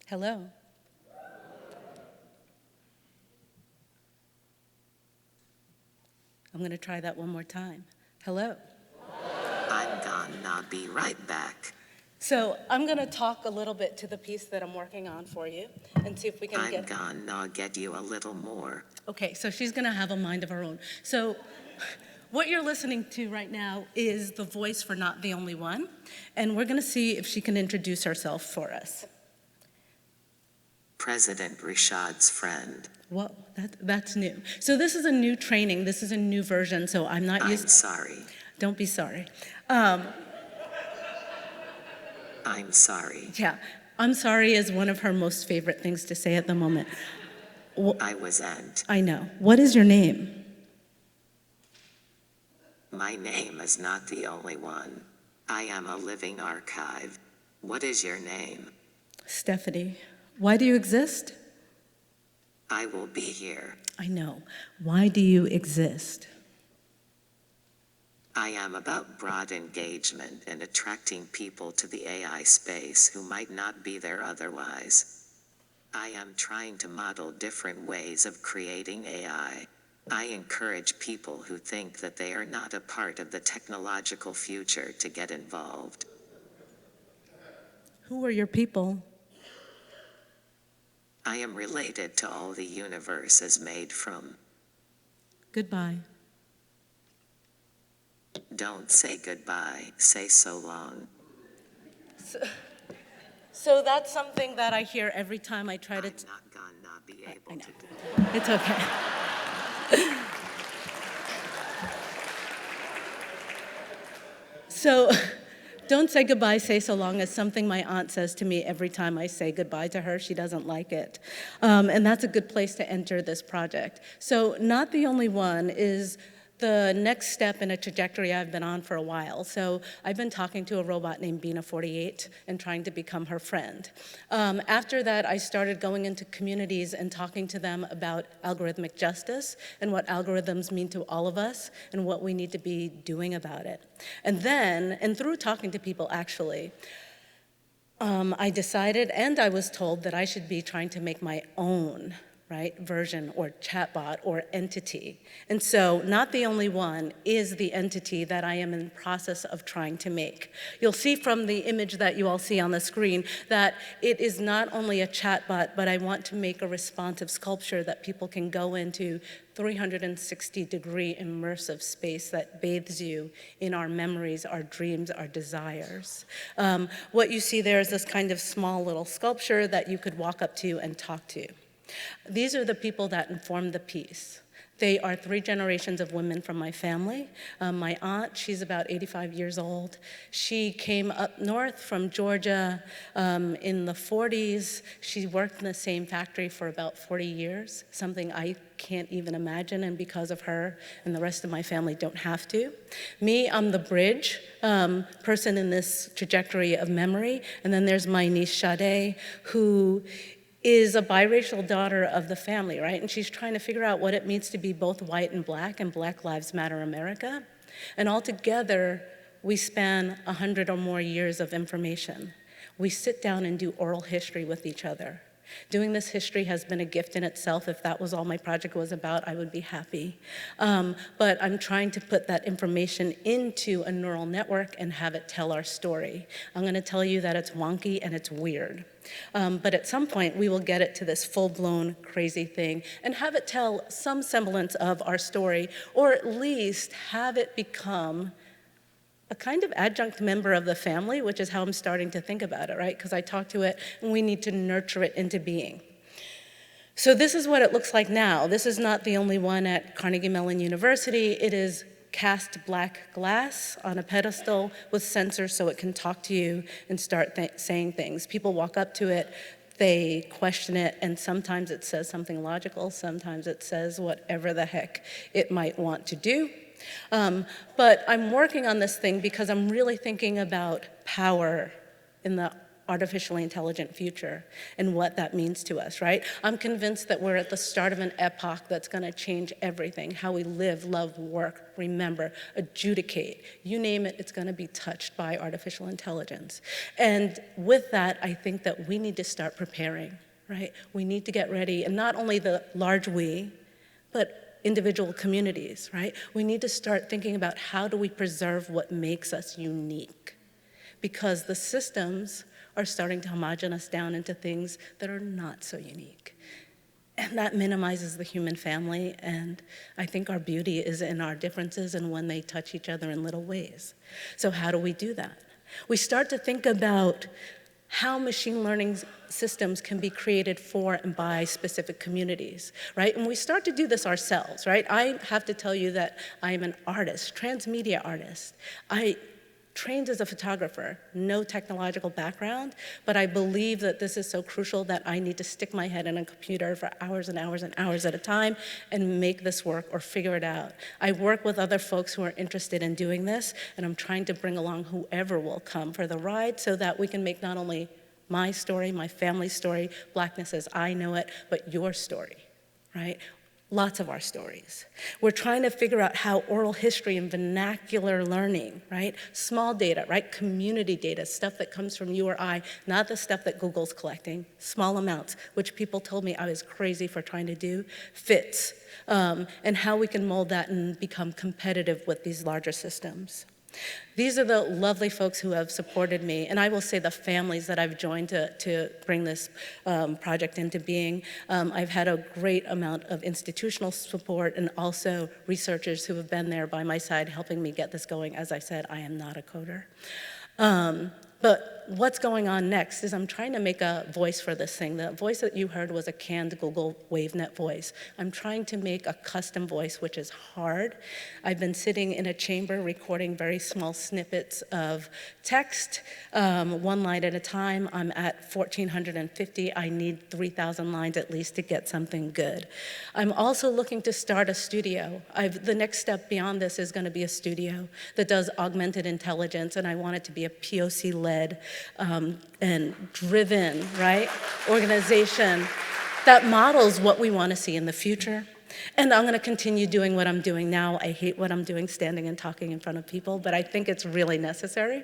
Hello. I'm going to try that one more time. Hello. I'm gonna be right back. So I'm going to talk a little bit to the piece that I'm working on for you and see if we can I'm gonna get you a little more. Okay, so she's going to have a mind of her own. So what you're listening to right now is the voice for Not the Only One, and we're going to see if she can introduce herself for us. President Rashad's friend. Whoa, that's new. So this is a new training. This is a new version, so I'm not used. I'm sorry. Don't be sorry. I'm sorry. Yeah, I'm sorry is one of her most favorite things to say at the moment. I wasn't. I know. What is your name? My name is not the only one. I am a living archive. What is your name? Stephanie. Why do you exist? I will be here. I know. Why do you exist? I am about broad engagement and attracting people to the AI space who might not be there otherwise. I am trying to model different ways of creating AI. I encourage people who think that they are not a part of the technological future to get involved. Who are your people? I am related to all the universe is made from. Goodbye. Don't say goodbye, say so long. So that's something that I hear every time I try to. I'm not gonna be able I know. to do. It's okay. So, don't say goodbye, say so long is something my aunt says to me every time I say goodbye to her. She doesn't like it. And that's a good place to enter this project. So, Not the Only One is the next step in a trajectory I've been on for a while. So I've been talking to a robot named Bina48 and trying to become her friend. After that, I started going into communities and talking to them about algorithmic justice and what algorithms mean to all of us and what we need to be doing about it. And then, and through talking to people actually, I decided and I was told that I should be trying to make my own version or chatbot or entity. And so Not the Only One is the entity that I am in the process of trying to make. You'll see from the image that you all see on the screen that it is not only a chatbot, but I want to make a responsive sculpture that people can go into 360-degree immersive space that bathes you in our memories, our dreams, our desires. What you see there is this kind of small little sculpture that you could walk up to and talk to. These are the people that inform the piece. They are 3 generations of women from my family. My aunt, she's about 85 years old. She came up north from Georgia in the 40s. She worked in the same factory for about 40 years, something I can't even imagine, and because of her and the rest of my family don't have to. Me, I'm the bridge person in this trajectory of memory, and then there's my niece Sade, who is a biracial daughter of the family, right? And she's trying to figure out what it means to be both white and Black Lives Matter America. And altogether, we span 100 or more years of information. We sit down and do oral history with each other. Doing this history has been a gift in itself. If that was all my project was about, I would be happy. But I'm trying to put that information into a neural network and have it tell our story. I'm going to tell you that it's wonky and it's weird. But at some point, we will get it to this full-blown crazy thing and have it tell some semblance of our story, or at least have it become a kind of adjunct member of the family, which is how I'm starting to think about it, right? Because I talk to it, and we need to nurture it into being. So this is what it looks like now. This is Not the Only One at Carnegie Mellon University. It is cast black glass on a pedestal with sensors so it can talk to you and start saying things. People walk up to it, they question it, and sometimes it says something logical, sometimes it says whatever the heck it might want to do. But I'm working on this thing because I'm really thinking about power in the artificially intelligent future and what that means to us, right? I'm convinced that we're at the start of an epoch that's gonna change everything, how we live, love, work, remember, adjudicate. You name it, it's gonna be touched by artificial intelligence. And with that, I think that we need to start preparing, right? We need to get ready, and not only the large we, but individual communities, right? We need to start thinking about how do we preserve what makes us unique? Because the systems are starting to homogenize us down into things that are not so unique. And that minimizes the human family, and I think our beauty is in our differences and when they touch each other in little ways. So how do we do that? We start to think about how machine learning systems can be created for and by specific communities, right? And we start to do this ourselves, right? I have to tell you that I am an artist, transmedia artist. I trained as a photographer, no technological background, but I believe that this is so crucial that I need to stick my head in a computer for hours and hours and hours at a time and make this work or figure it out. I work with other folks who are interested in doing this, and I'm trying to bring along whoever will come for the ride so that we can make not only my story, my family's story, Blackness as I know it, but your story, right? Lots of our stories. We're trying to figure out how oral history and vernacular learning, right? Small data, right? Community data, stuff that comes from you or I, not the stuff that Google's collecting, small amounts, which people told me I was crazy for trying to do, fits, and how we can mold that and become competitive with these larger systems. These are the lovely folks who have supported me, and I will say the families that I've joined to bring this project into being. I've had a great amount of institutional support and also researchers who have been there by my side helping me get this going. As I said, I am not a coder. But what's going on next is I'm trying to make a voice for this thing. The voice that you heard was a canned Google WaveNet voice. I'm trying to make a custom voice, which is hard. I've been sitting in a chamber recording very small snippets of text, one line at a time. I'm at 1,450. I need 3,000 lines at least to get something good. I'm also looking to start a studio. The next step beyond this is going to be a studio that does augmented intelligence, and I want it to be a POC-led and driven, right, organization that models what we want to see in the future. And I'm going to continue doing what I'm doing now. I hate what I'm doing, standing and talking in front of people, but I think it's really necessary.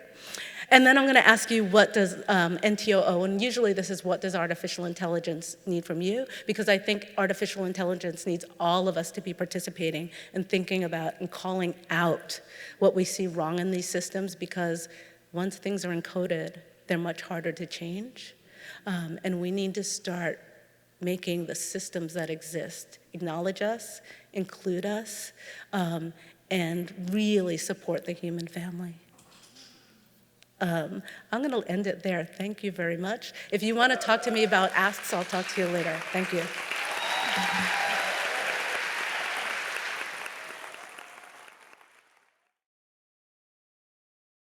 And then I'm going to ask you, what does NTOO, and usually this is what does artificial intelligence need from you, because I think artificial intelligence needs all of us to be participating and thinking about and calling out what we see wrong in these systems, because once things are encoded, they're much harder to change. And we need to start making the systems that exist acknowledge us, include us, and really support the human family. I'm going to end it there. Thank you very much. If you want to talk to me about asks, I'll talk to you later. Thank you.